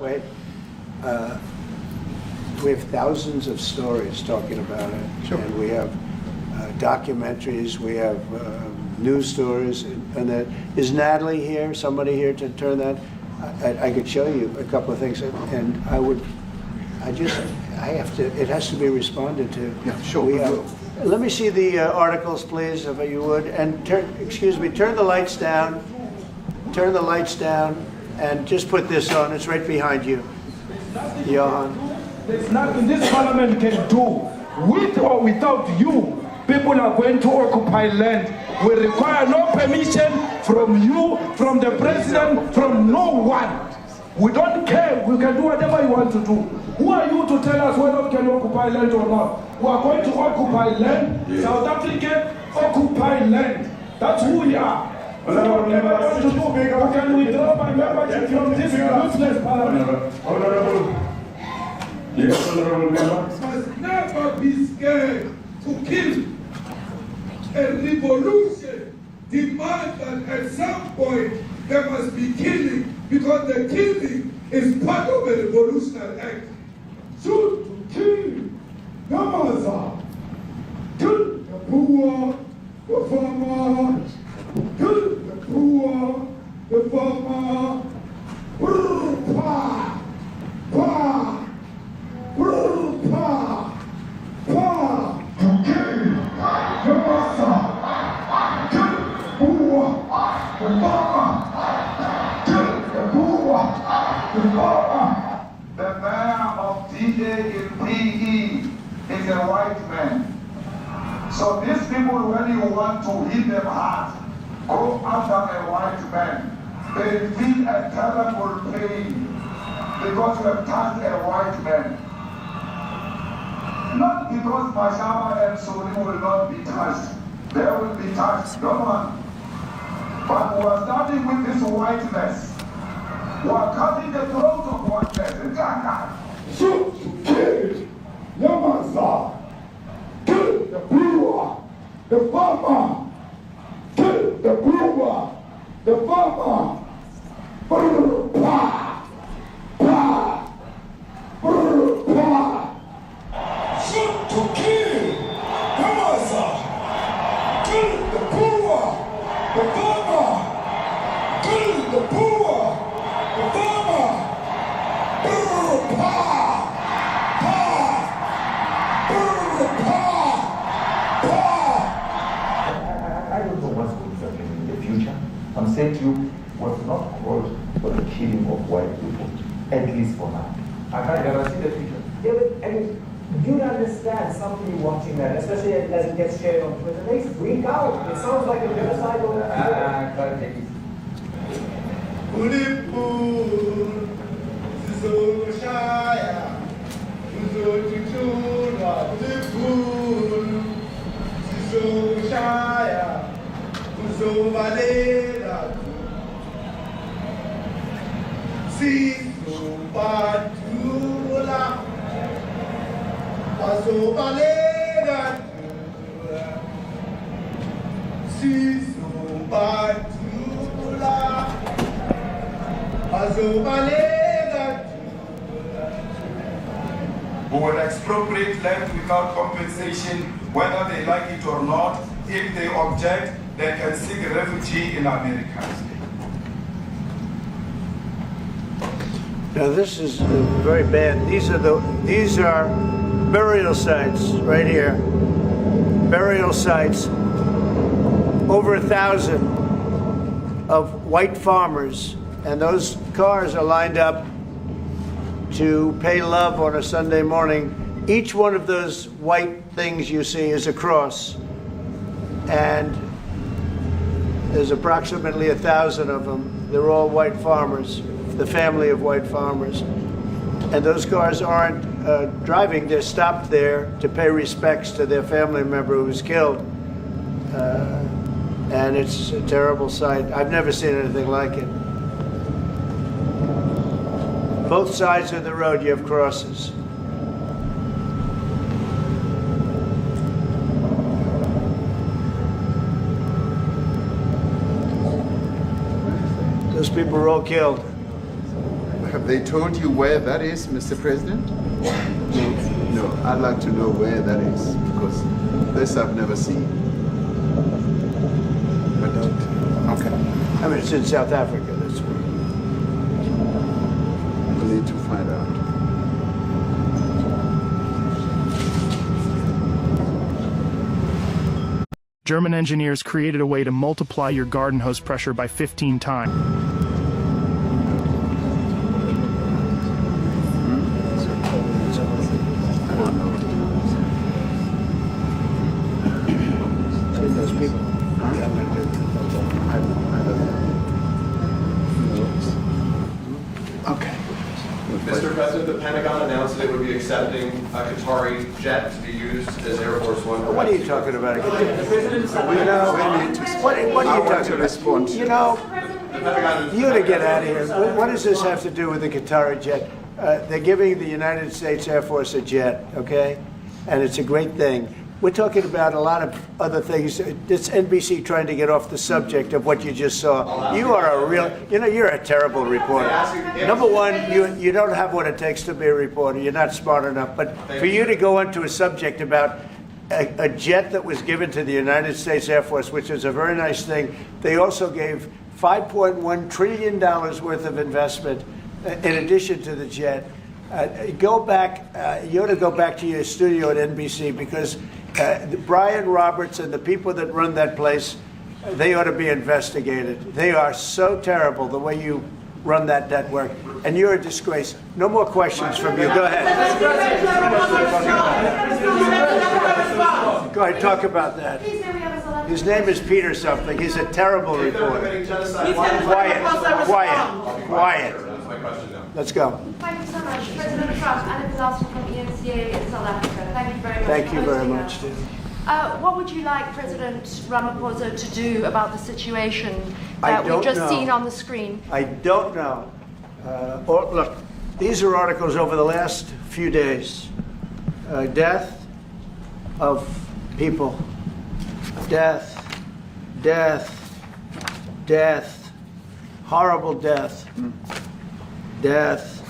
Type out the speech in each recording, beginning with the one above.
Wait. We have thousands of stories talking about it. Sure. And we have documentaries, we have news stories, and that. Is Natalie here, somebody here to turn that? I could show you a couple of things, and I have to, it has to be responded to. Yeah, sure. Let me see the articles, please, if you would, and turn the lights down, and just put this on, it's right behind you, Johan. There's nothing this parliament can do. With or without you, people are going to occupy land. We require no permission from you, from the president, from no one. We don't care. We can do whatever you want to do. Who are you to tell us whether we can occupy land or not? We are going to occupy land. Yeah. South Africa occupy land. That's who we are. We don't ever want to do. We can withdraw my membership from this useless parliament. Honorable. Yes, honorable member. Must never be scared to kill. A revolution demands that at some point there must be killing, because the killing is part of a revolutionary act. Shoot to kill, Yamaza, kill the poor, the farmer, kill the poor, the farmer, pa, pa, pa, pa, to kill, Yamaza, kill the poor, the farmer. The mayor of DA in PE is a white man. So these people, when you want to hit them hard, go after a white man. They feel a terrible pain because you have touched a white man. Not because Mashaba and Soli will not be touched. They will be touched, no one. But we are starting with this whiteness. We are cutting the throat of whiteness. Shoot to kill, Yamaza, kill the brewer, the farmer, kill the brewer, the farmer, pa, pa, pa. Shoot to kill, Yamaza, kill the brewer, the farmer, kill the brewer, the farmer. I don't know what's going to happen in the future. I'm saying to you, was not called for the killing of white people, at least for now. I can't guarantee the future. Yeah, but, I mean, you'd understand somebody watching that, especially as it gets shared on Twitter. They freak out. It sounds like a genocidal. I can't take it. Who will expropriate land without compensation, whether they like it or not. If they object, they can seek refugee in America. Now this is very bad. These are burial sites right here. Burial sites. Over 1,000 of white farmers, and those cars are lined up to pay love on a Sunday morning. Each one of those white things you see is a cross, and there's approximately 1,000 of them. They're all white farmers, the family of white farmers. And those cars aren't driving, they're stopped there to pay respects to their family member who was killed. And it's a terrible sight. I've never seen anything like it. Both sides of the road you have crosses. Those people were all killed they told you where that is, Mr. President? No, I'd like to know where that is, because this I've never seen. But, okay. I mean, it's in South Africa. That's where. We need to find out. German engineers created a way to multiply your garden hose pressure by 15 times. Those people. Okay. Mr. President, the Pentagon announced that it would be accepting a Qatari jet to be used as Air Force One. What are you talking about? You know, what are you talking about? You know, you to get out of here. What does this have to do with the Qatari jet? They're giving the United States Air Force a jet, okay? And it's a great thing. We're talking about a lot of other things. It's NBC trying to get off the subject of what you just saw. You are a real, you know, you're a terrible reporter. Number one, you don't have what it takes to be a reporter. You're not smart enough. But for you to go into a subject about a jet that was given to the United States Air Force, which is a very nice thing, they also gave $5.1 trillion worth of investment in addition to the jet. Go back, you ought to go back to your studio at NBC, because Brian Roberts and the people that run that place, they ought to be investigated. They are so terrible the way you run that network, and you're a disgrace. No more questions from you. Go ahead. Go ahead, talk about that. His name is Peter something. He's a terrible reporter. Quiet. Let's go. Thank you so much. President Trump, Anna Disaster from ENCA in South Africa. Thank you very much. Thank you very much. What would you like President Ramaphosa to do about the situation that we've just seen on the screen? I don't know. Look, these are articles over the last few days. Death of people. Death. Horrible death. Death.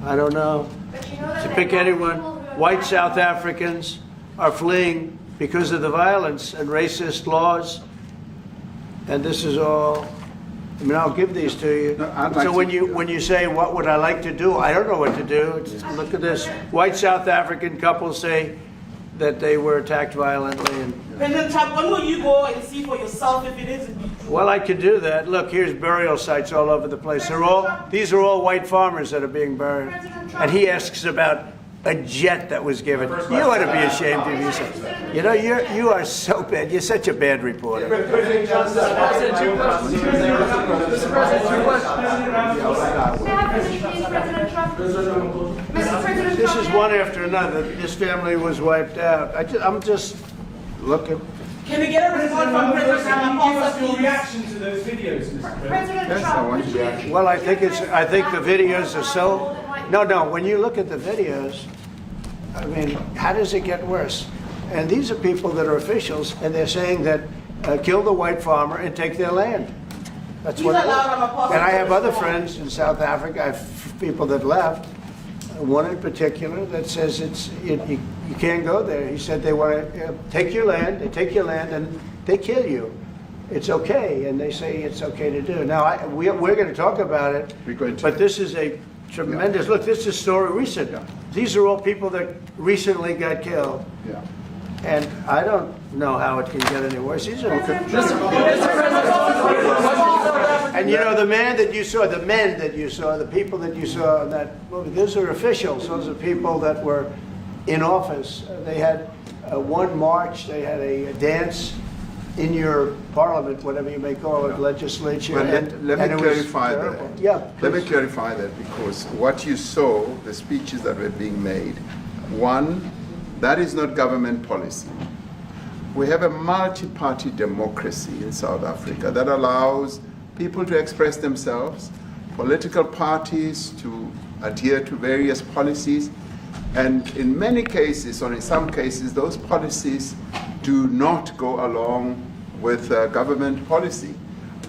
I don't know. To pick anyone, white South Africans are fleeing because of the violence and racist laws. And this is all, I mean, I'll give these to you. No, so when you say, what would I like to do? I don't know what to do. Look at this. White South African couples say that they were attacked violently. And, President Trump, when will you go and see for yourself if it is indeed true? well, I could do that. Look, here's burial sites all over the place. These are all white farmers that are being buried. And he asks about a jet that was given. You ought to be ashamed of yourself. You know, you are so bad. You're such a bad reporter. President This is one after another. This family was wiped out. I'm just looking. Can we get a report from President Ramaphosa? Your reaction to those videos, Mr. President? Yes, I want your reaction. Well, I think the videos are so. No. When you look at the videos, I mean, how does it get worse? And these are people that are officials, and they're saying that kill the white farmer and take their land. That's what. And I have other friends in South Africa. I have people that left. One in particular that says you can't go there. He said they want to take your land. They take your land and they kill you. It's okay, and they say it's okay to do. Now we're going to talk about it. But this is a tremendous look. This is a story recent. Yeah. These are all people that recently got killed. Yeah. And I don't know how it can get any worse. These are and you know, the men that you saw, the people that you saw in that movie, those are officials. Those are people that were in office. They had one march, they had a dance in your parliament, whatever you may call it, legislature. Well, let me clarify that. Yeah. Let me clarify that, because what you saw, the speeches that were being made, one, that is not government policy. We have a multi-party democracy in South Africa that allows people to express themselves, political parties to adhere to various policies, and in many cases, or in some cases, those policies do not go along with government policy.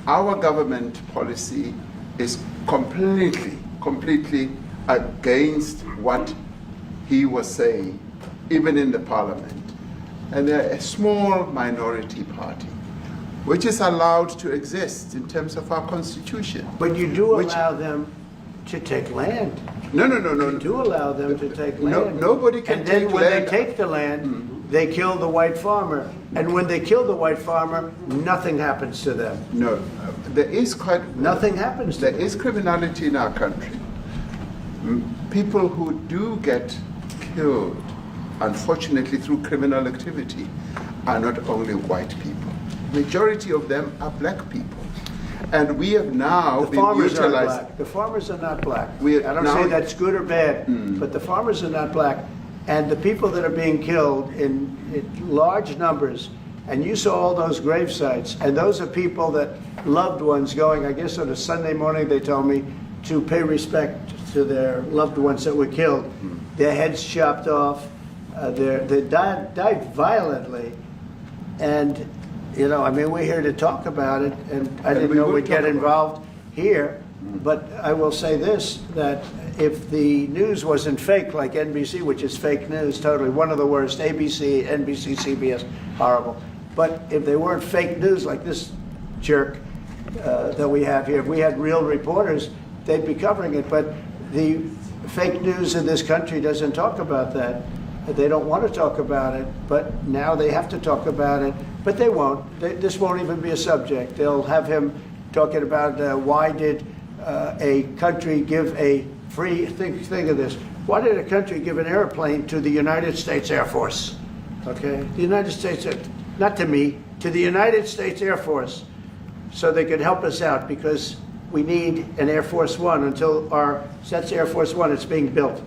Our government policy is completely completely against what he was saying, even in the parliament. And they're a small minority party, which is allowed to exist in terms of our constitution. But you do allow them to take land. No. You do allow them to take land. Nobody can take land. And then when they take the land, they kill the white farmer. And when they kill the white farmer, nothing happens to them. No, there is nothing happens to them. There is criminality in our country. People who do get killed, unfortunately, through criminal activity, are not only white people. Majority of them are black people. And we have now been utilized. The farmers are not black. I don't say that's good or bad, but the farmers are not black. And the people that are being killed in large numbers, and you saw all those grave sites, and those are people that loved ones going, I guess on a Sunday morning, they told me, to pay respect to their loved ones that were killed. Their heads chopped off, they died violently. And you know, I mean, we're here to talk about it, and I didn't know we'd get involved here, but I will say this, that if the news wasn't fake like NBC, which is fake news, totally, one of the worst, ABC, NBC, CBS, horrible. But if they weren't fake news like this jerk that we have here, if we had real reporters, they'd be covering it. But the fake news in this country doesn't talk about that. They don't want to talk about it, but now they have to talk about it. But they won't. This won't even be a subject. They'll have him talking about why did a country give a free, think of this, why did a country give an airplane to the United States Air Force? Okay, the United States, not to me, to the United States Air Force, so they could help us out, because we need an Air Force One until that's Air Force One, it's being built.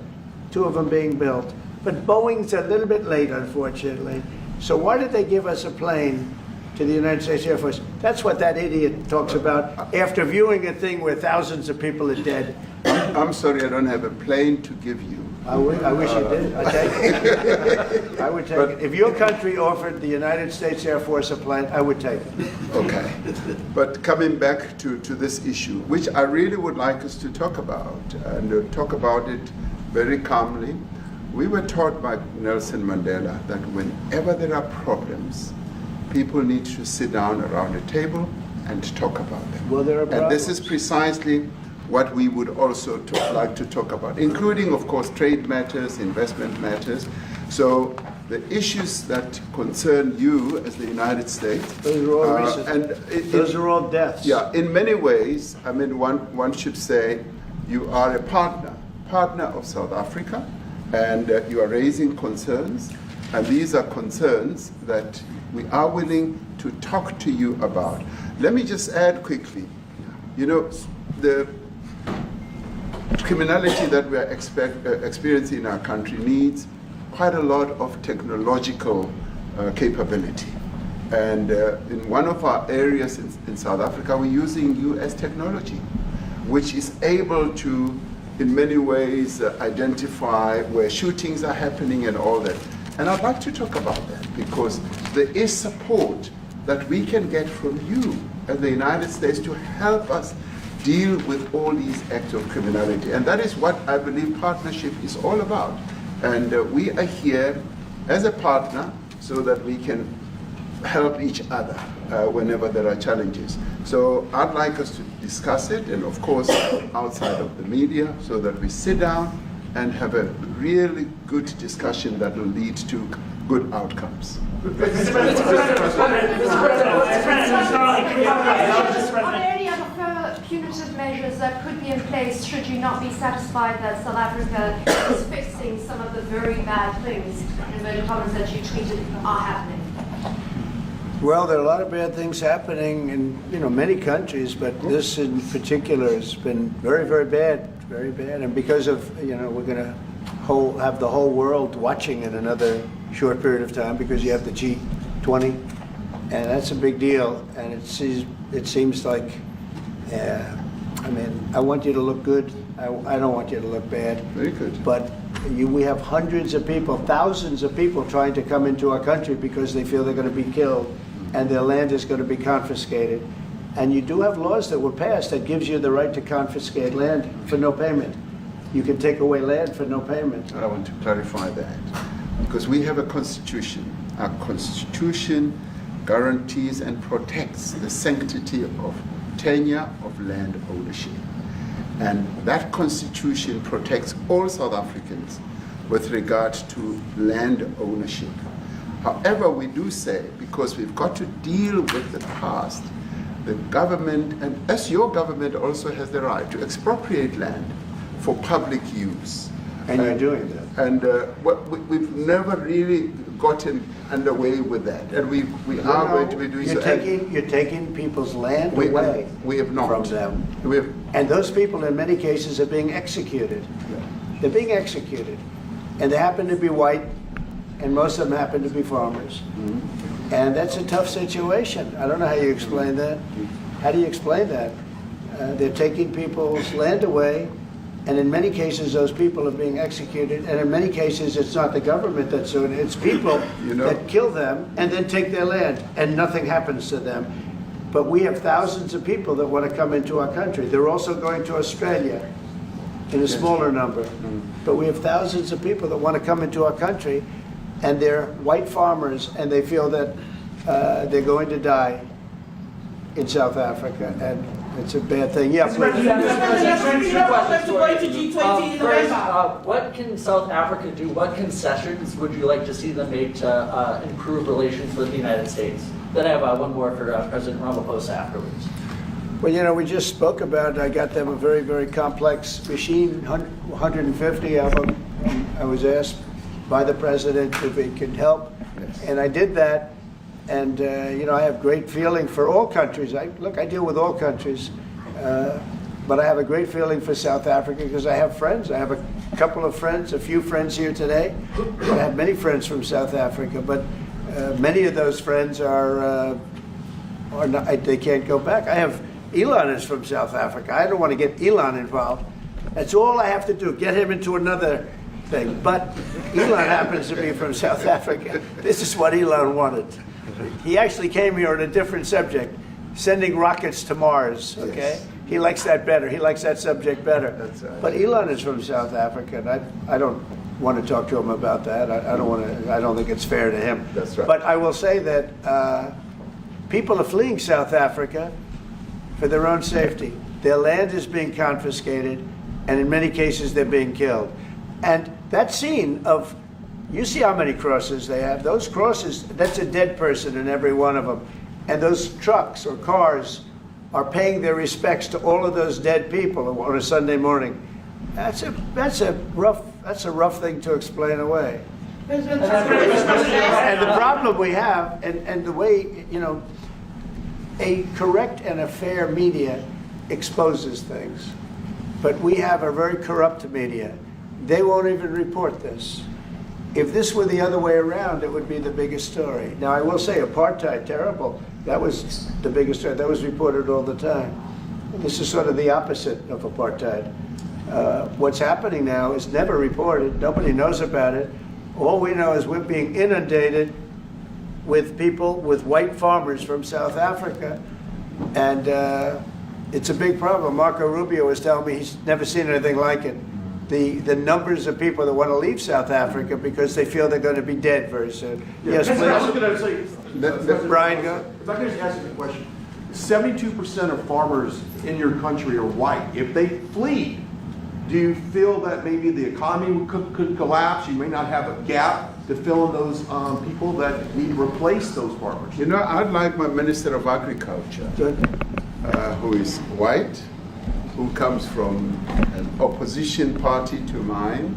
2 of them being built. But Boeing's a little bit late, unfortunately. So why did they give us a plane to the United States Air Force? That's what that idiot talks about after viewing a thing where thousands of people are dead. I'm sorry, I don't have a plane to give you. I wish you did. I'd take it. I would take it. If your country offered the United States Air Force a plane, I would take it. Okay. But coming back to this issue, which I really would like us to talk about, and talk about it very calmly. We were taught by Nelson Mandela that whenever there are problems, people need to sit down around a table and talk about them. Well, there are problems. And this is precisely what we would also like to talk about, including, of course, trade matters, investment matters. So the issues that concern you as the United States. Those are all recent. Those are all deaths. Yeah, in many ways, I mean, one should say you are a partner of South Africa, and you are raising concerns, and these are concerns that we are willing to talk to you about. Let me just add quickly, you know, the criminality that we are experiencing in our country needs quite a lot of technological capability. And in one of our areas in South Africa, we're using US technology, which is able to, in many ways, identify where shootings are happening and all that. And I'd like to talk about that, because there is support that we can get from you as the United States to help us deal with all these acts of criminality. And that is what I believe partnership is all about. And we are here as a partner so that we can help each other whenever there are challenges. So I'd like us to discuss it, and of course outside of the media, so that we sit down and have a really good discussion that will lead to good outcomes. Are there any other further punitive measures that could be in place should you not be satisfied that South Africa is fixing some of the very bad things, in inverted commas, that you tweeted are happening? Well, there are a lot of bad things happening in many countries, but this in particular has been very, very bad, very bad. And because of we're going to have the whole world watching in another short period of time, because you have the G20, and that's a big deal. And it seems like, I mean, I want you to look good. I don't want you to look bad. Very good. But we have hundreds of people, thousands of people trying to come into our country because they feel they're going to be killed and their land is going to be confiscated. And you do have laws that were passed that gives you the right to confiscate land for no payment. You can take away land for no payment. I want to clarify that, because we have a constitution. Our constitution guarantees and protects the sanctity of tenure of land ownership. And that constitution protects all South Africans with regard to land ownership. However, we do say, because we've got to deal with the past, the government, and as your government also has the right to expropriate land for public use. And you're doing that. And we've never really gotten underway with that. And we are going to be doing so. You're taking people's land away we have not. from them. And those people in many cases are being executed. They're being executed. And they happen to be white, and most of them happen to be farmers. And that's a tough situation. I don't know how you explain that. How do you explain that? They're taking people's land away, and in many cases those people are being executed, and in many cases it's not the government that's doing it, it's people that kill them and then take their land, and nothing happens to them. But we have thousands of people that want to come into our country. They're also going to Australia in a smaller number. But we have thousands of people that want to come into our country, and they're white farmers, and they feel that they're going to die in South Africa, and it's a bad thing. Yeah, please. What can South Africa do? What concessions would you like to see them make to improve relations with the United States? Then I have one more for President Ramaphosa afterwards. Well, you know, we just spoke about, I got them a very, very complex machine, 150 of them. I was asked by the president if it could help, and I did that. And you know, I have great feeling for all countries. I deal with all countries, but I have a great feeling for South Africa because I have friends. I have a couple of friends, a few friends here today. I have many friends from South Africa, but many of those friends are not, they can't go back. I have Elon is from South Africa. I don't want to get Elon involved. That's all I have to do, get him into another thing. But Elon happens to be from South Africa. This is what Elon wanted. He actually came here on a different subject, sending rockets to Mars, okay? Yes. He likes that better. He likes that subject better. That's right. But Elon is from South Africa, and I don't want to talk to him about that. I don't think it's fair to him. That's right. But I will say that people are fleeing South Africa for their own safety. Their land is being confiscated, and in many cases they're being killed. And that scene of, you see how many crosses they have. Those crosses, that's a dead person in every one of them. And those trucks or cars are paying their respects to all of those dead people on a Sunday morning. That's a rough thing to explain away. And the problem we have, and the way, you know, a correct and a fair media exposes things. But we have a very corrupt media. They won't even report this. If this were the other way around, it would be the biggest story. Now, I will say apartheid, terrible. That was the biggest story. That was reported all the time. This is sort of the opposite of apartheid. What's happening now is never reported. Nobody knows about it. All we know is we're being inundated with people, with white farmers from South Africa. And it's a big problem. Marco Rubio was telling me he's never seen anything like it. The numbers of people that want to leave South Africa because they feel they're going to be dead very soon. Yes, please. I was going to say, Brian, go. If I could just ask you a question. 72% of farmers in your country are white. If they flee, do you feel that maybe the economy could collapse? You may not have a gap to fill in those people that need to replace those farmers. You know, I'd like my Minister of Agriculture, who is white, who comes from an opposition party to mine,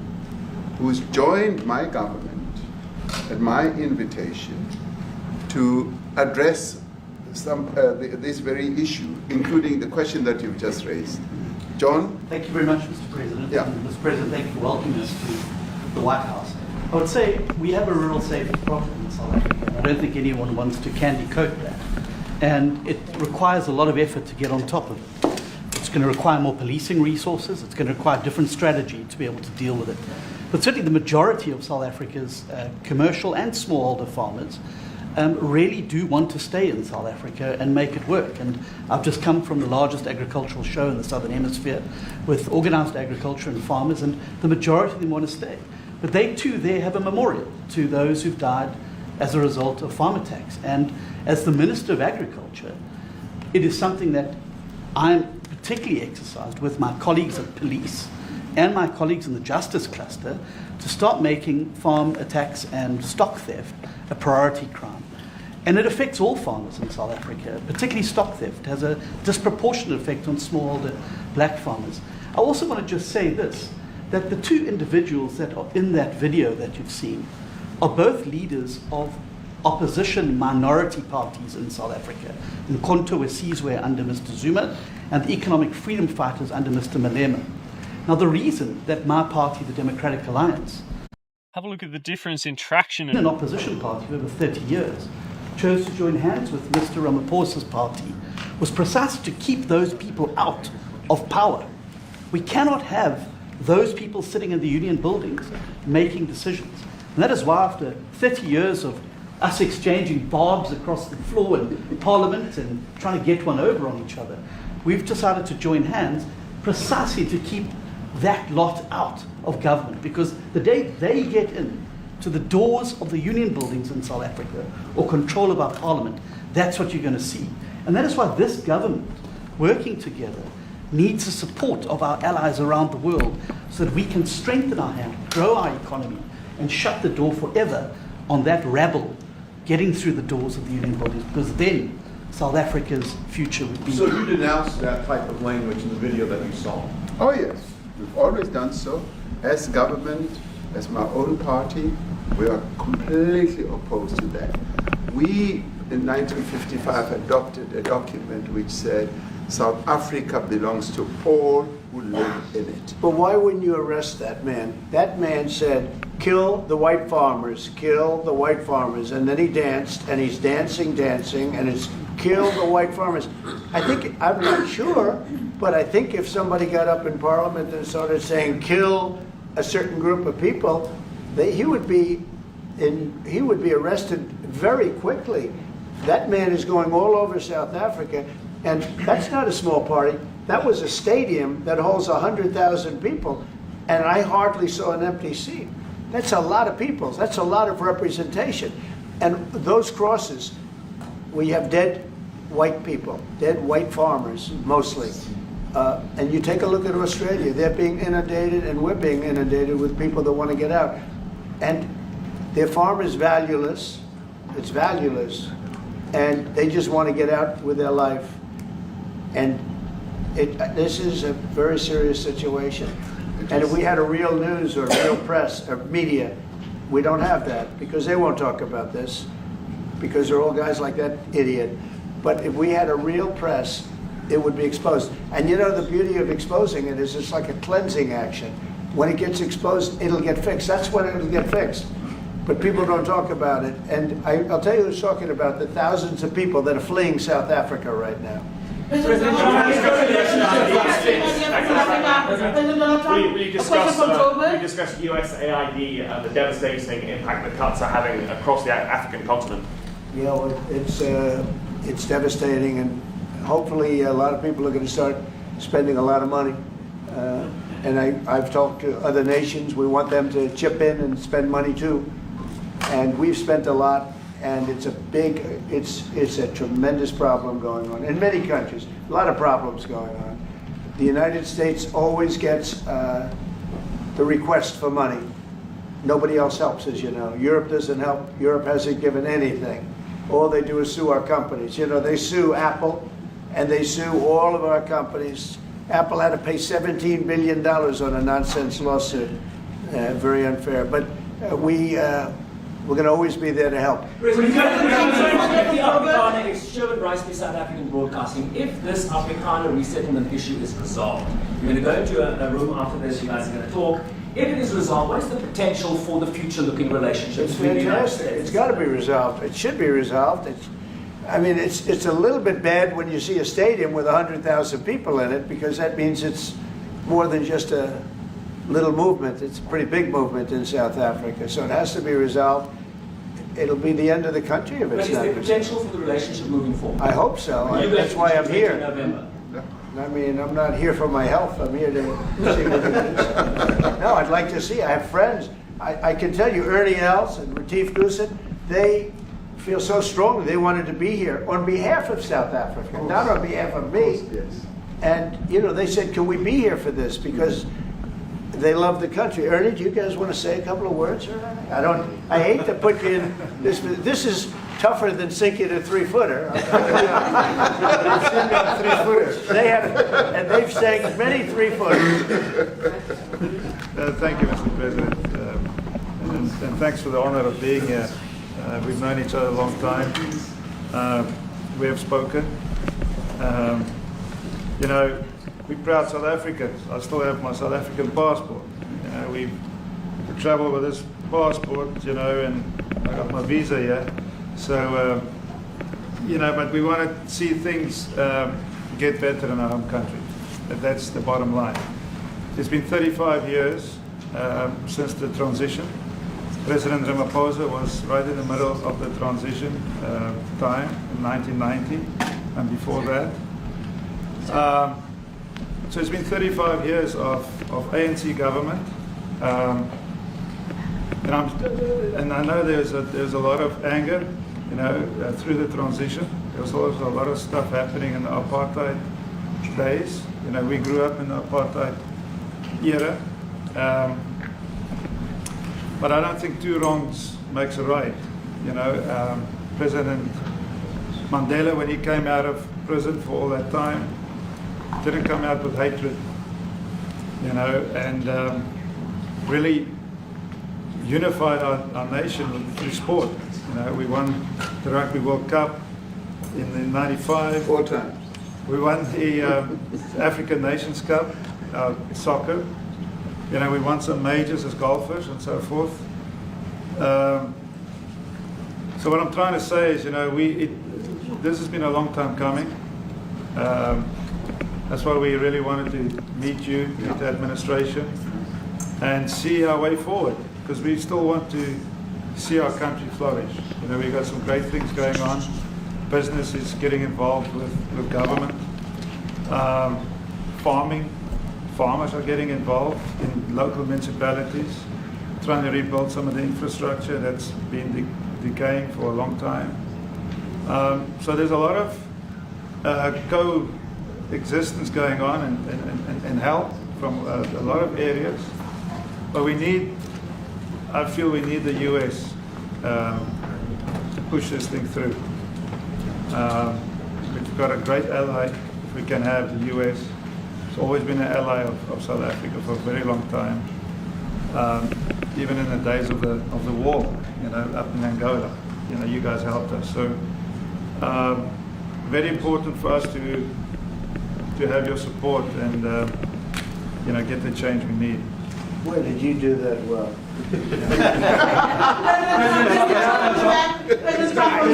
who's joined my government at my invitation to address this very issue, including the question that you've just raised. John? Thank you very much, Mr. President. Yeah. Mr. President, thank you for welcoming us to the White House. I would say we have a rural safety problem in South Africa. I don't think anyone wants to candy coat that. And it requires a lot of effort to get on top of it. It's going to require more policing resources. It's going to require a different strategy to be able to deal with it. But certainly the majority of South Africa's commercial and smallholder farmers really do want to stay in South Africa and make it work. And I've just come from the largest agricultural show in the Southern Hemisphere with organized agriculture and farmers, and the majority of them want to stay. But they too there have a memorial to those who've died as a result of farm attacks. And as the Minister of Agriculture, it is something that I'm particularly exercised with my colleagues at police and my colleagues in the justice cluster to start making farm attacks and stock theft a priority crime. And it affects all farmers in South Africa, particularly stock theft. It has a disproportionate effect on smallholder black farmers. I also want to just say this, that the two individuals that are in that video that you've seen are both leaders of opposition minority parties in South Africa, Umkhonto weSizwe under Mr. Zuma and the economic freedom fighters under Mr. Malema. Now the reason that my party, the Democratic Alliance, have a look at the difference in traction. An opposition party for over 30 years, chose to join hands with Mr. Ramaphosa's party was precisely to keep those people out of power. We cannot have those people sitting in the union buildings making decisions. And that is why after 30 years of us exchanging barbs across the floor in Parliament and trying to get one over on each other, we've decided to join hands precisely to keep that lot out of government, because the day they get in to the doors of the union buildings in South Africa or control of our parliament, that's what you're going to see. And that is why this government, working together, needs the support of our allies around the world so that we can strengthen our hand, grow our economy, and shut the door forever on that rabble getting through the doors of the union buildings, because then South Africa's future would be... So you denounced that type of language in the video that you saw? Oh yes, we've always done so. As government, as my own party, we are completely opposed to that. We, in 1955, adopted a document which said South Africa belongs to all who live in it. But why wouldn't you arrest that man? That man said, kill the white farmers, kill the white farmers. And then he danced, and he's dancing, and it's kill the white farmers. I think, I'm not sure, but I think if somebody got up in Parliament and started saying kill a certain group of people, he would be arrested very quickly. That man is going all over South Africa, and that's not a small party. That was a stadium that holds 100,000 people, and I hardly saw an empty seat. That's a lot of people. That's a lot of representation. And those crosses, we have dead white people, dead white farmers, mostly. And you take a look at Australia, they're being inundated, and we're being inundated with people that want to get out. And their farm is valueless, it's valueless, and they just want to get out with their life. And this is a very serious situation. And if we had a real news or real press or media, we don't have that, because they won't talk about this, because they're all guys like that idiot. But if we had a real press, it would be exposed. And you know, the beauty of exposing it is it's like a cleansing action. When it gets exposed, it'll get fixed. That's when it'll get fixed. But people don't talk about it. And I'll tell you who's talking about the thousands of people that are fleeing South Africa right now. Will you discuss USAID and the devastating impact the cuts are having across the African continent? You know, it's devastating, and hopefully a lot of people are going to start spending a lot of money. And I've talked to other nations. We want them to chip in and spend money too. And we've spent a lot, and it's a tremendous problem going on in many countries. A lot of problems going on. The United States always gets the request for money. Nobody else helps, as you know. Europe doesn't help. Europe hasn't given anything. All they do is sue our companies. You know, they sue Apple, and they sue all of our companies. Apple had to pay $17 billion on a nonsense lawsuit. Very unfair. But we're going to always be there to help. The Afrikaner human rights to South African broadcasting. If this Afrikaner resettlement issue is resolved, you're going to go into a room after this, you guys are going to talk. If it is resolved, what is the potential for the future-looking relationships between the United States? It's got to be resolved. It should be resolved. It's a little bit bad when you see a stadium with 100,000 people in it, because that means it's more than just a little movement. It's a pretty big movement in South Africa, so it has to be resolved. it'll be the end of the country if But it's is not. there potential for the relationship moving forward? I hope so. Are you That's going why to I'm Egypt here. in November? I mean, I'm not here for my health. I'm here to see what it is. No, I'd like to see. I have friends. I can tell you, Ernie Els and Retief Goosen, they feel so strongly they wanted to be here on behalf of South Africa, not on behalf of me. Yes. And, you know, they said, can we be here for this? Because they love the country. Ernie, do you guys want to say a couple of words? I hate to put you in this. This is tougher than sinking a 3-footer. They have, and they've sank many 3-footers. Thank you, Mr. President. And thanks for the honor of being here. We've known each other a long time. We have spoken. You know, we're proud South Africans. I still have my South African passport. You know, we travel with this passport, you know, and I got my visa here. So, you know, but we want to see things get better in our home country. That's the bottom line. It's been 35 years since the transition. President Ramaphosa was right in the middle of the transition time in 1990 and before that. So it's been 35 years of ANC government, and I know there's a lot of anger, you know, through the transition. There was also a lot of stuff happening in the apartheid days. You know, we grew up in the apartheid era, but I don't think two wrongs makes a right. You know, President Mandela, when he came out of prison for all that time, didn't come out with hatred, you know, and really unified our nation through sport. You know, we won the Rugby World Cup in '95. 4 times. We won the African Nations Cup, soccer. You know, we won some majors as golfers and so forth. So what I'm trying to say is, you know, this has been a long time coming. That's why we really wanted to meet you, meet the administration, and see our way forward, because we still want to see our country flourish. You know, we've got some great things going on. Business is getting involved with government. Farmers are getting involved in local municipalities, trying to rebuild some of the infrastructure that's been decaying for a long time. So there's a lot of coexistence going on and help from a lot of areas. But I feel we need the US to push this thing through. We've got a great ally if we can have the US. It's always been an ally of South Africa for a very long time. Even in the days of the war, you know, up in Angola, you know, you guys helped us. So very important for us to have your support and you know, get the change we need. Where did you do that well? He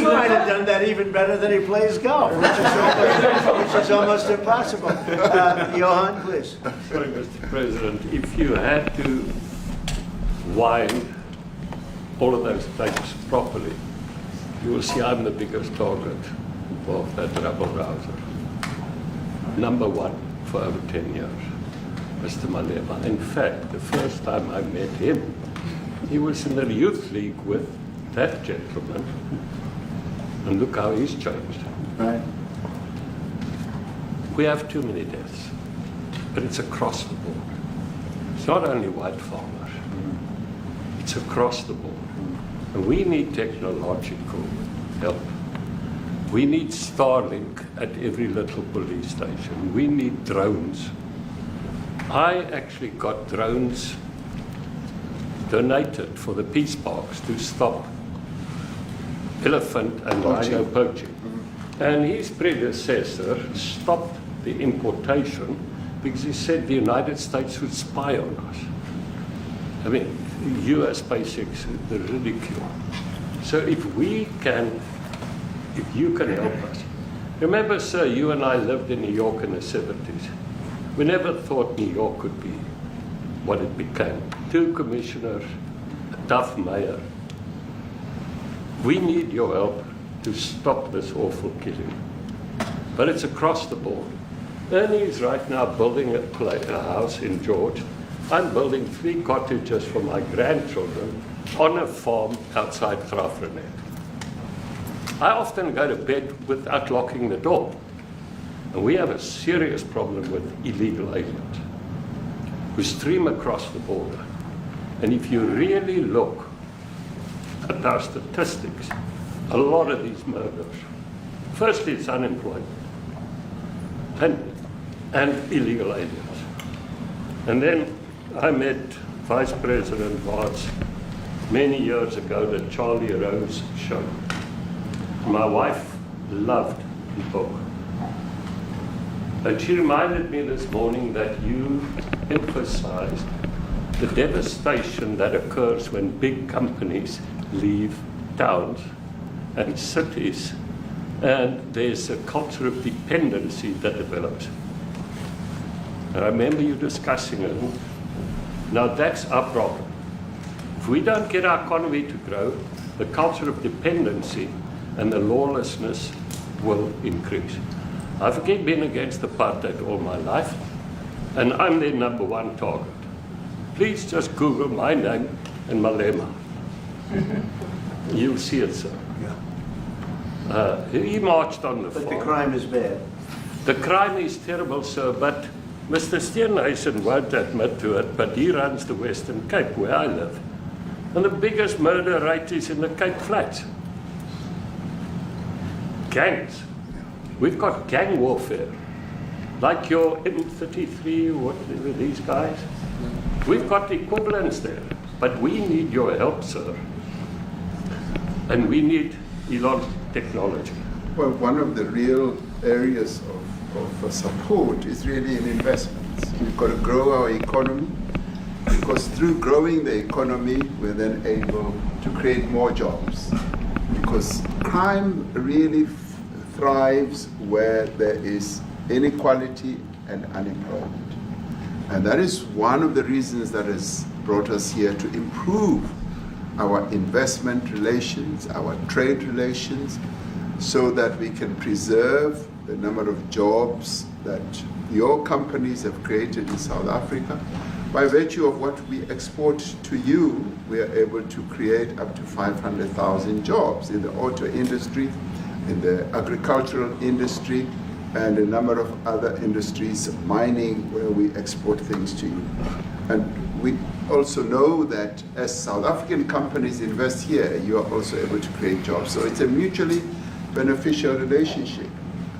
might have done that even better than he plays golf, which is almost impossible. Johan, please. Sorry, Mr. President, if you had to wind all of those tapes properly, you will see I'm the biggest target of that rabble rouser. Number one for over 10 years, Mr. Malema. In fact, the first time I met him, he was in the youth league with that gentleman, and look how he's changed. Right. We have too many deaths, but it's across the board. It's not only white farmers, it's across the board. And we need technological help. We need Starlink at every little police station. We need drones. I actually got drones donated for the peace parks to stop elephant and rhino poaching. And his predecessor stopped the importation because he said the United States would spy on us. I mean, US basics, the ridicule. So if you can help us. Remember, sir, you and I lived in New York in the 70s. We never thought New York could be what it became. 2 commissioners, a tough mayor. We need your help to stop this awful killing. But it's across the board. Ernie's right now building a house in George. I'm building 3 cottages for my grandchildren on a farm outside Graaff-Reinet. I often go to bed without locking the door. And we have a serious problem with illegal aliens who stream across the border. And if you really look at our statistics, a lot of these murders, firstly it's unemployment and illegal aliens. And then I met Vice President Watts many years ago, the Charlie Rose show. My wife loved the book. And she reminded me this morning that you emphasized the devastation that occurs when big companies leave towns and cities, and there's a culture of dependency that develops. And I remember you discussing it. Now that's our problem. If we don't get our economy to grow, the culture of dependency and the lawlessness will increase. I've been against apartheid all my life, and I'm their #1 target. Please just Google my name and Malema. You'll see it, sir. He marched on the farm. But the crime is bad. The crime is terrible, sir, but Mr. Steenhuisen won't admit to it, but he runs the Western Cape, where I live. And the biggest murder rate is in the Cape Flats. Gangs. We've got gang warfare, like your M33, whatever these guys. We've got equivalents there, but we need your help, sir. And we need Elon technology. Well, one of the real areas of support is really in investments. We've got to grow our economy, because through growing the economy, we're then able to create more jobs. Because crime really thrives where there is inequality and unemployment. And that is one of the reasons that has brought us here, to improve our investment relations, our trade relations, so that we can preserve the number of jobs that your companies have created in South Africa. By virtue of what we export to you, we are able to create up to 500,000 jobs in the auto industry, in the agricultural industry, and a number of other industries, mining, where we export things to you. And we also know that as South African companies invest here, you are also able to create jobs. So it's a mutually beneficial relationship.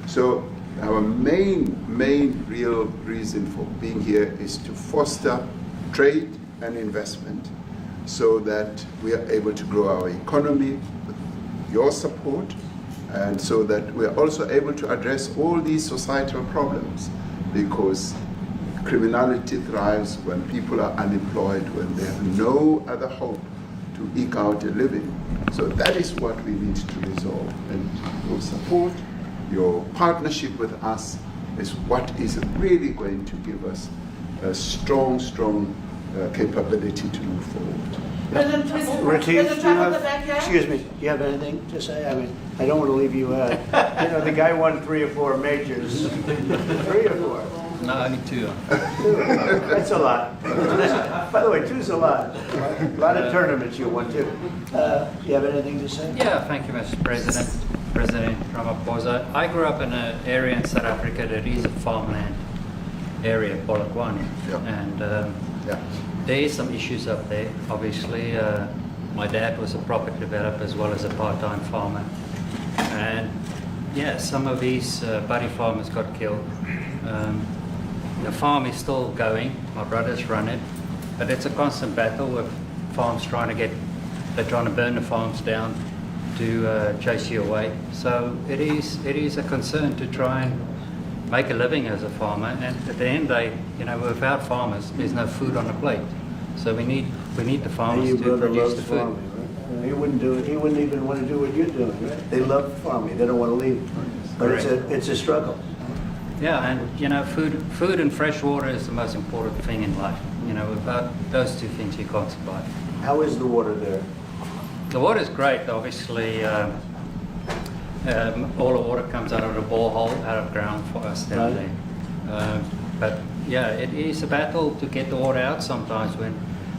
So our main real reason for being here is to foster trade and investment, so that we are able to grow our economy with your support, and so that we are also able to address all these societal problems, because criminality thrives when people are unemployed, when they have no other hope to eke out a living. So that is what we need to resolve, and your support, your partnership with us is what is really going to give us a strong capability to move forward. President Retief, Trump at the back here. excuse me, do you have anything to say? I mean, I don't want to leave you out. You know, the guy won 3 or 4 majors. 3 or 4? No, only 2. 2. That's a lot. By the way, 2's a lot. A lot of tournaments you won too. Do you have anything to say? Yeah, thank you, Mr. President. President Ramaphosa. I grew up in an area in South Africa that is a farmland area, Polokwane. Yeah. And there is some issues up there. Obviously, my dad was a property developer as well as a part-time farmer. And yeah, some of these buddy farmers got killed. The farm is still going. My brothers run it. But it's a constant battle with farms they're trying to burn the farms down to chase you away. So it is a concern to try and make a living as a farmer, and at the end of the day, you know, without farmers, there's no food on the plate. So we need the farmers to produce the food. Farming, right? He wouldn't do it. He wouldn't even want to do what you're doing, right? They love farming. They don't want to leave. But it's a struggle. Yeah, and you know, food and fresh water is the most important thing in life. You know, without those 2 things, you can't survive. How is the water there? The water's great, obviously. All the water comes out of the borehole, out of ground for us down there. But yeah, it is a battle to get the water out sometimes when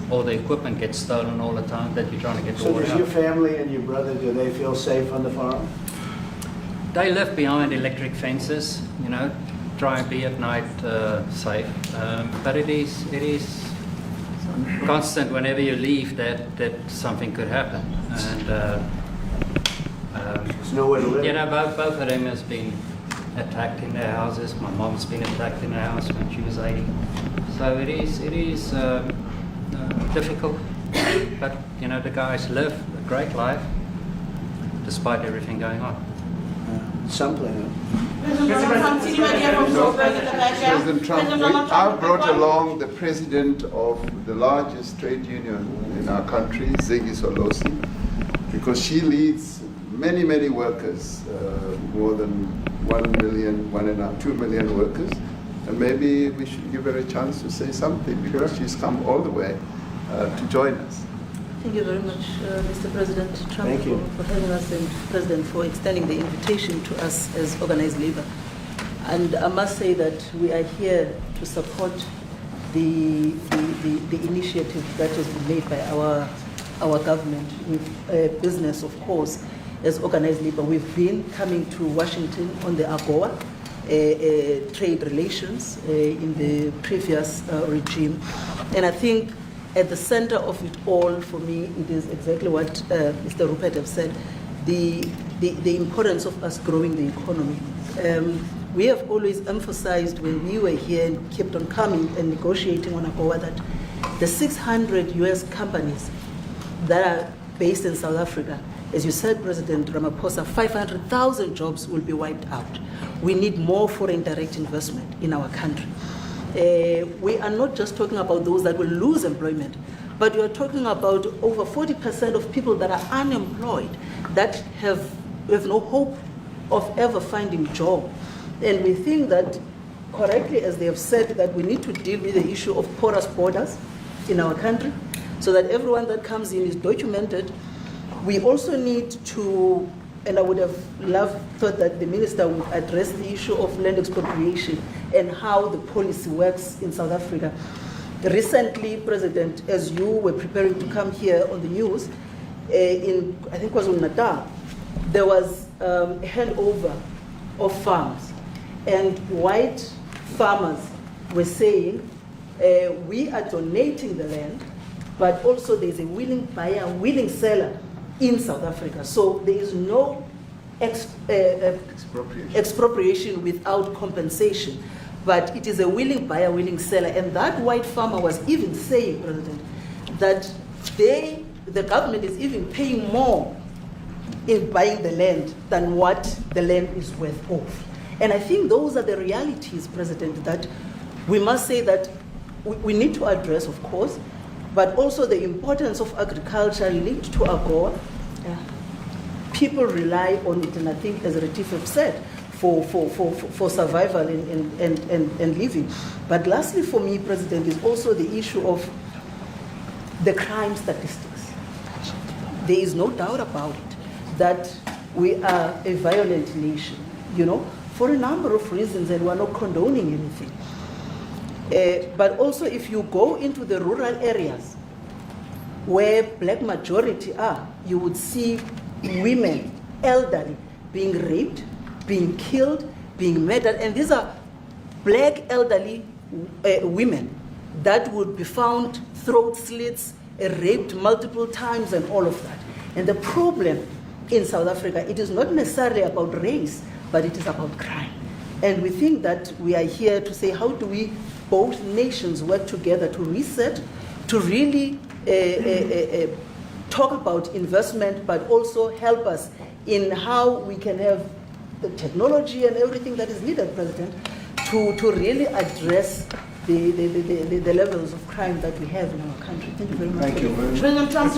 all the equipment gets stolen all the time that you're trying to get the So water does out. your family and your brother, do they feel safe on the farm? They live behind electric fences, you know, try and be at night safe. But it is constant whenever you leave that something could happen. And there's nowhere to live. You know, both of them has been attacked in their houses. My mom's been attacked in her house when she was 80. So it is difficult. But you know, the guys live a great life despite everything going on. Something. President Trump, I've brought along the president of the largest trade union in our country, Ziggy Solosi, because she leads many, many workers, more than 1 million, 2 million workers. And maybe we should give her a chance to say something because she's come all the way to join us. Thank you very much, Mr. President Trump, for having us, and President, for extending the invitation to us as organized labor. And I must say that we are here to support the initiative that has been made by our government with business, of course, as organized labor. We've been coming to Washington on the AGOA trade relations in the previous regime, and I think at the center of it all, for me, it is exactly what Mr. Rupert have said, the importance of us growing the economy. We have always emphasized when we were here and kept on coming and negotiating on AGOA that the 600 US companies that are based in South Africa, as you said, President Ramaphosa, 500,000 jobs will be wiped out. We need more foreign direct investment in our country. We are not just talking about those that will lose employment, but we are talking about over 40% of people that are unemployed, that have no hope of ever finding a job. And we think that, correctly, as they have said, that we need to deal with the issue of porous borders in our country so that everyone that comes in is documented. We also need to, and I would have thought that the minister would address the issue of land expropriation and how the policy works in South Africa. Recently, President, as you were preparing to come here on the news, in, I think it was in Natal, there was a handover of farms, and white farmers were saying, we are donating the land, but also there's a willing buyer, willing seller in South Africa. So there is no expropriation without compensation, but it is a willing buyer, willing seller. And that white farmer was even saying, President, that the government is even paying more in buying the land than what the land is worth of. And I think those are the realities, President, that we must say that we need to address, of course, but also the importance of agriculture linked to AGOA. People rely on it, and I think, as Retief have said, for survival and living. But lastly, for me, President, is also the issue of the crime statistics. There is no doubt about it that we are a violent nation, you know, for a number of reasons, and we're not condoning anything. But also, if you go into the rural areas where black majority are, you would see women, elderly, being raped, being killed, being murdered. And these are black elderly women that would be found throat slits, raped multiple times, and all of that. And the problem in South Africa, it is not necessarily about race, but it is about crime. And we think that we are here to say, how do we, both nations, work together to reset, to really talk about investment, but also help us in how we can have the technology and everything that is needed, President, to really address the levels of crime that we have in our country. Thank you very much. Thank you very much. President Trump,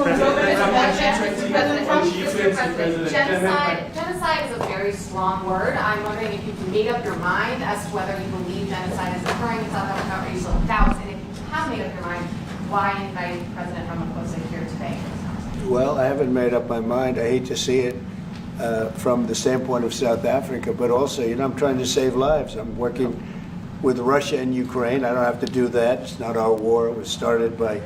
genocide is a very strong word. I'm wondering if you've made up your mind as to whether you believe genocide is occurring in South Africa, or you still have doubts, and if you have made up your mind, why invite President Ramaphosa here today? Well, I haven't made up my mind. I hate to see it from the standpoint of South Africa, but also, I'm trying to save lives. I'm working with Russia and Ukraine. I don't have to do that. It's not our war. It was started by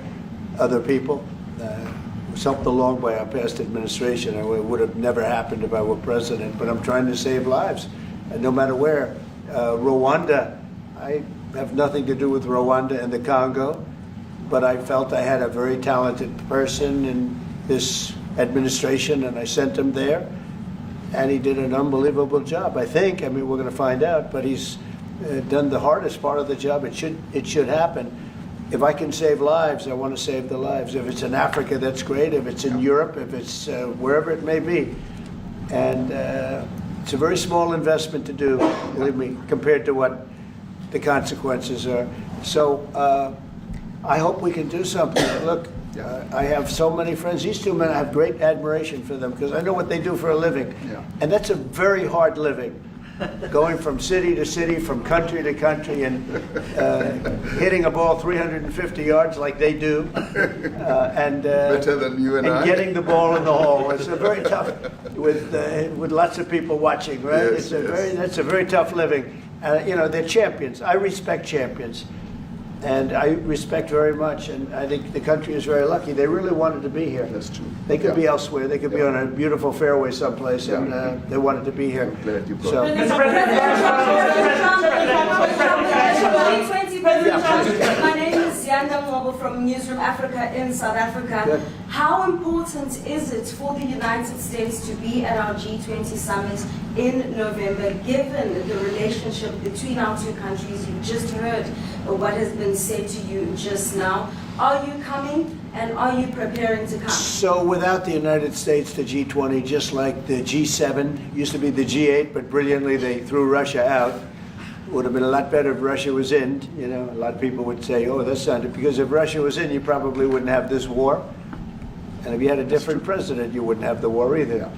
other people. It was helped along by our past administration. It would have never happened if I were president, but I'm trying to save lives, no matter where. Rwanda, I have nothing to do with Rwanda and the Congo, but I felt I had a very talented person in this administration, and I sent him there, and he did an unbelievable job, I think. I mean, we're going to find out, but he's done the hardest part of the job. It should happen. If I can save lives, I want to save the lives. If it's in Africa, that's great. If it's in Europe, if it's wherever it may be. And it's a very small investment to do, believe me, compared to what the consequences are. So I hope we can do something. Look, I have so many friends. These two men, I have great admiration for them because I know what they do for a living. Yeah. And that's a very hard living. Going from city to city, from country to country, and hitting a ball 350 yards like they do, and better than you and I. Getting the ball in the hole. It's a very tough with lots of people watching, right? Yes, That's a very tough living. They're champions. I respect champions, and I respect very much. And I think the country is very lucky. They really wanted to be here. That's true. They could be elsewhere. They could be on a beautiful fairway someplace, and they wanted to be here. Glad you So. My name is Yanda Mwobo from Newsroom Africa in South Africa. Good. How important is it for the United States to be at our G20 summit in November, given the relationship between our two countries? You've just heard what has been said to you just now. Are you coming, and are you preparing to come? So without the United States, the G20, just like the G7, used to be the G8, but brilliantly they threw Russia out. Would have been a lot better if Russia was in. A lot of people would say, oh, that's not it. Because if Russia was in, you probably wouldn't have this war. And if you had a different president, you wouldn't have the war either. Yeah.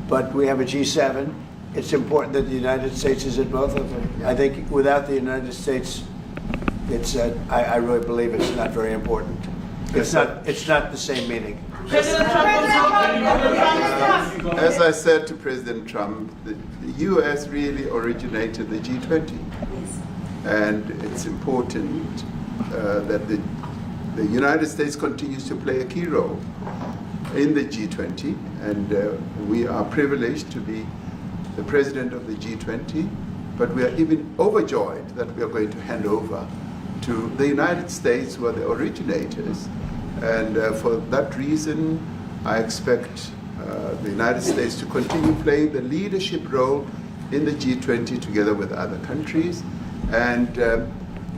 But we have a G7. It's important that the United States is in both of them. I think without the United States, I really believe it's not very important. It's not the same meaning. As I said to President Trump, the U.S. really originated the G20. And it's important that the United States continues to play a key role in the G20. And we are privileged to be the president of the G20, but we are even overjoyed that we are going to hand over to the United States, who are the originators. And for that reason, I expect the United States to continue playing the leadership role in the G20 together with other countries. And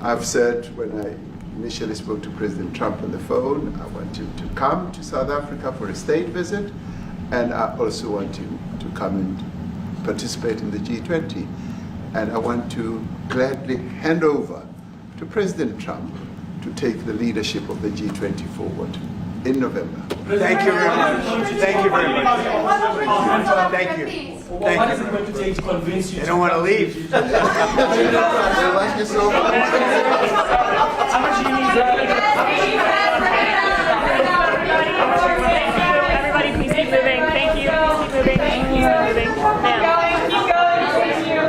I've said when I initially spoke to President Trump on the phone, I want him to come to South Africa for a state visit, and I also want him to come and participate in the G20. And I want to gladly hand over to President Trump to take the leadership of the G20 forward in November. Thank you very much. Thank you very much. Thank you. What is it going to take to convince you? They don't want to leave. They like you so much. How much do you need? Everybody, please keep moving. Thank you. Keep moving. Keep moving. Now. Keep going. Thank you.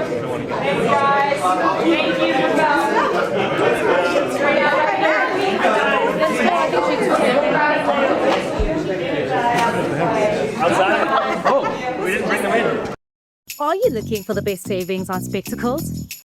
Thanks, guys. Thank you. Outside? Oh, we didn't bring them in. Are you looking for the best savings on spectacles?